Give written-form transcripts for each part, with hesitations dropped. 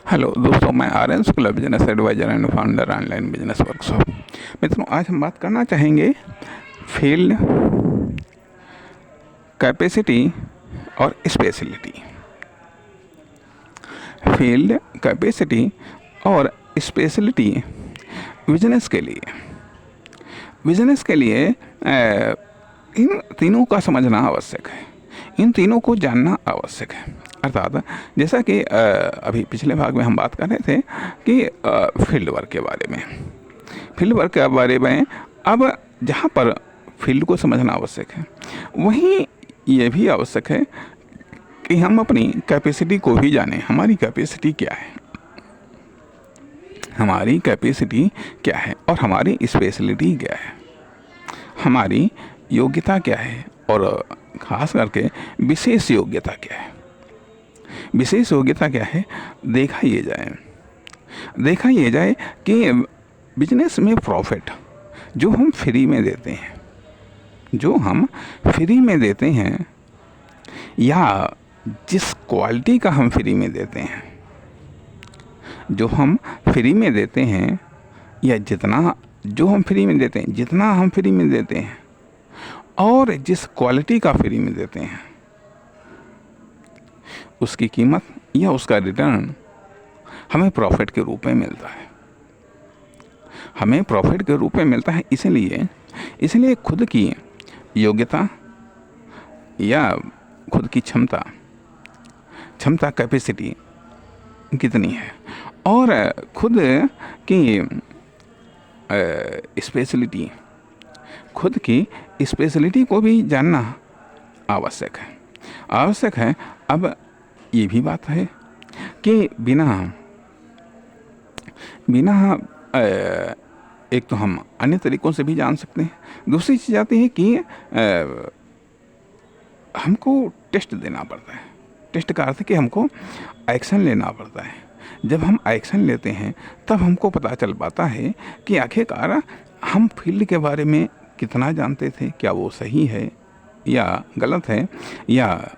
Hello दोस्तों, मैं Aryan Shukla, business advisor and founder online business workshop. मित्रों, आज हम बात करना चाहेंगे फील्ड, कैपेसिटी और स्पेशलिटी। फील्ड, कैपेसिटी और स्पेशलिटी बिजनेस के लिए इन तीनों का समझना आवश्यक है, इन तीनों को जानना आवश्यक है। अर्थात जैसा कि अभी पिछले भाग में हम बात कर रहे थे कि फील्ड वर्क के बारे में अब जहाँ पर फील्ड को समझना आवश्यक है, वहीं ये भी आवश्यक है कि हम अपनी कैपेसिटी को भी जानें। हमारी कैपेसिटी क्या है और हमारी स्पेशलिटी क्या है, हमारी योग्यता क्या है और खास करके विशेष योग्यता क्या है। देखा ये जाए कि बिजनेस में प्रॉफिट जो हम फ्री में देते हैं या जिस क्वालिटी का हम फ्री में देते हैं, या जितना हम फ्री में देते हैं और जिस क्वालिटी का फ्री में देते हैं, उसकी कीमत या उसका रिटर्न हमें प्रॉफिट के रूप में मिलता है। इसलिए खुद की योग्यता या खुद की क्षमता कैपेसिटी कितनी है और खुद की स्पेशलिटी को भी जानना आवश्यक है। अब ये भी बात है कि बिना एक तो हम अन्य तरीकों से भी जान सकते हैं। दूसरी चीज़ आती है कि हमको टेस्ट देना पड़ता है। टेस्ट का अर्थ है कि हमको एक्शन लेना पड़ता है। जब हम एक्शन लेते हैं तब हमको पता चल पाता है कि आखिरकार हम फील्ड के बारे में कितना जानते थे, क्या वो सही है या गलत है, या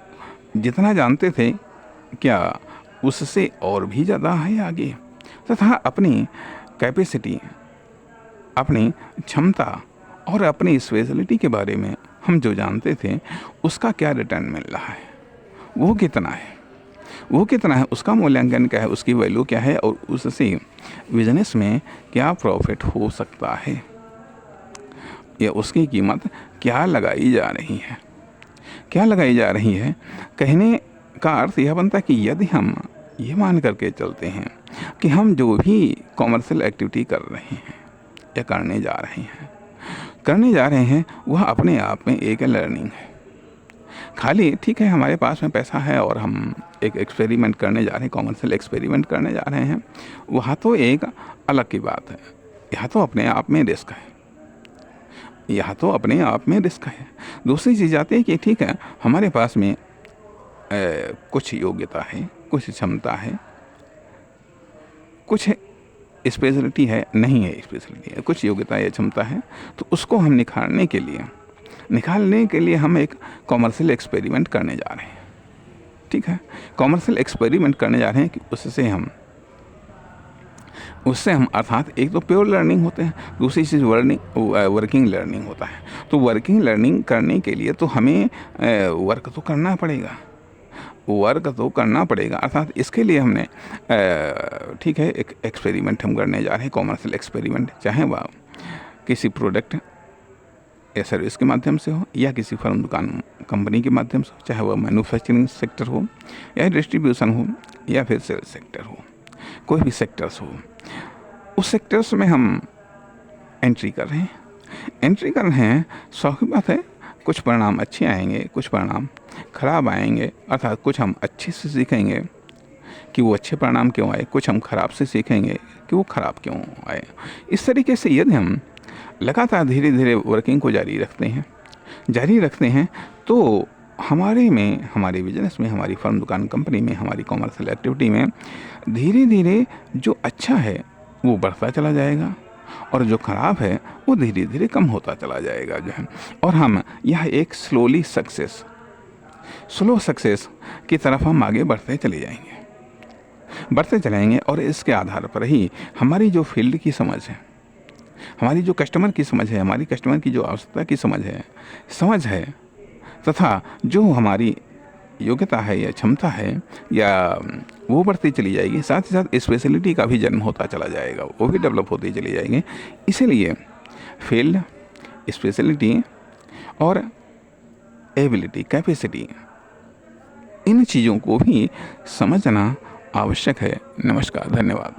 जितना जानते थे क्या उससे और भी ज़्यादा है आगे, तथा अपनी कैपेसिटी, अपनी क्षमता और अपनी स्पेशलिटी के बारे में हम जो जानते थे उसका क्या रिटर्न मिल रहा है, वो कितना है, उसका मूल्यांकन क्या है, उसकी वैल्यू क्या है और उससे बिजनेस में क्या प्रॉफिट हो सकता है या उसकी कीमत क्या लगाई जा रही है। कहने का अर्थ यह बनता है कि यदि हम ये मान करके चलते हैं कि हम जो भी कॉमर्शियल एक्टिविटी कर रहे हैं या करने जा रहे हैं वह अपने आप में एक लर्निंग है। खाली ठीक है, हमारे पास में पैसा है और हम एक एक्सपेरिमेंट करने जा रहे हैं, कॉमर्शियल एक्सपेरिमेंट करने जा रहे हैं, वहाँ तो एक अलग की बात है। यहाँ तो अपने आप में रिस्क है। दूसरी चीज़ आती है कि ठीक है, हमारे पास में कुछ योग्यता है, कुछ क्षमता है, कुछ स्पेशलिटी है, कुछ योग्यता या क्षमता है, तो उसको हम निखारने के लिए हम एक कॉमर्शियल एक्सपेरिमेंट करने जा रहे हैं। ठीक है, कॉमर्शियल एक्सपेरिमेंट करने जा रहे हैं कि उससे हम अर्थात एक तो प्योर लर्निंग होते हैं, दूसरी चीज़ वर्किंग लर्निंग होता है। तो वर्किंग लर्निंग करने के लिए तो हमें वर्क तो करना पड़ेगा। अर्थात इसके लिए हमने ठीक है, एक एक्सपेरिमेंट हम करने जा रहे हैं, कॉमर्शियल एक्सपेरिमेंट, चाहे वह किसी प्रोडक्ट या सर्विस के माध्यम से हो या किसी फर्म, दुकान, कंपनी के माध्यम से हो, चाहे वह मैन्युफैक्चरिंग सेक्टर हो या डिस्ट्रीब्यूशन हो या फिर सेल्स सेक्टर हो, कोई भी सेक्टर्स हो, उस सेक्टर्स में हम एंट्री कर रहे हैं। स्वाभाविक बात है, कुछ परिणाम अच्छे आएंगे, कुछ परिणाम खराब आएंगे। अर्थात कुछ हम अच्छे से सीखेंगे कि वो अच्छे परिणाम क्यों आए, कुछ हम खराब से सीखेंगे कि वो खराब क्यों आए। इस तरीके से यदि हम लगातार धीरे धीरे वर्किंग को जारी रखते हैं तो हमारे बिजनेस में, हमारी फर्म, दुकान, कंपनी में, हमारी कॉमर्शियल एक्टिविटी में धीरे धीरे जो अच्छा है वो बढ़ता चला जाएगा और जो खराब है वो धीरे धीरे कम होता चला जाएगा जो है। और हम यह एक स्लो सक्सेस की तरफ हम आगे बढ़ते चले जाएंगे। बढ़ते चलेंगे और इसके आधार पर ही हमारी जो फील्ड की समझ है, हमारी जो कस्टमर की समझ है, हमारी कस्टमर की जो आवश्यकता की समझ है तथा जो हमारी योग्यता है या क्षमता है या वो बढ़ती चली जाएगी। साथ ही साथ स्पेशलिटी का भी जन्म होता चला जाएगा, वो भी डेवलप होती चली जाएंगे। इसीलिए फील्ड, स्पेशलिटी और एबिलिटी, कैपेसिटी, इन चीज़ों को भी समझना आवश्यक है। नमस्कार, धन्यवाद।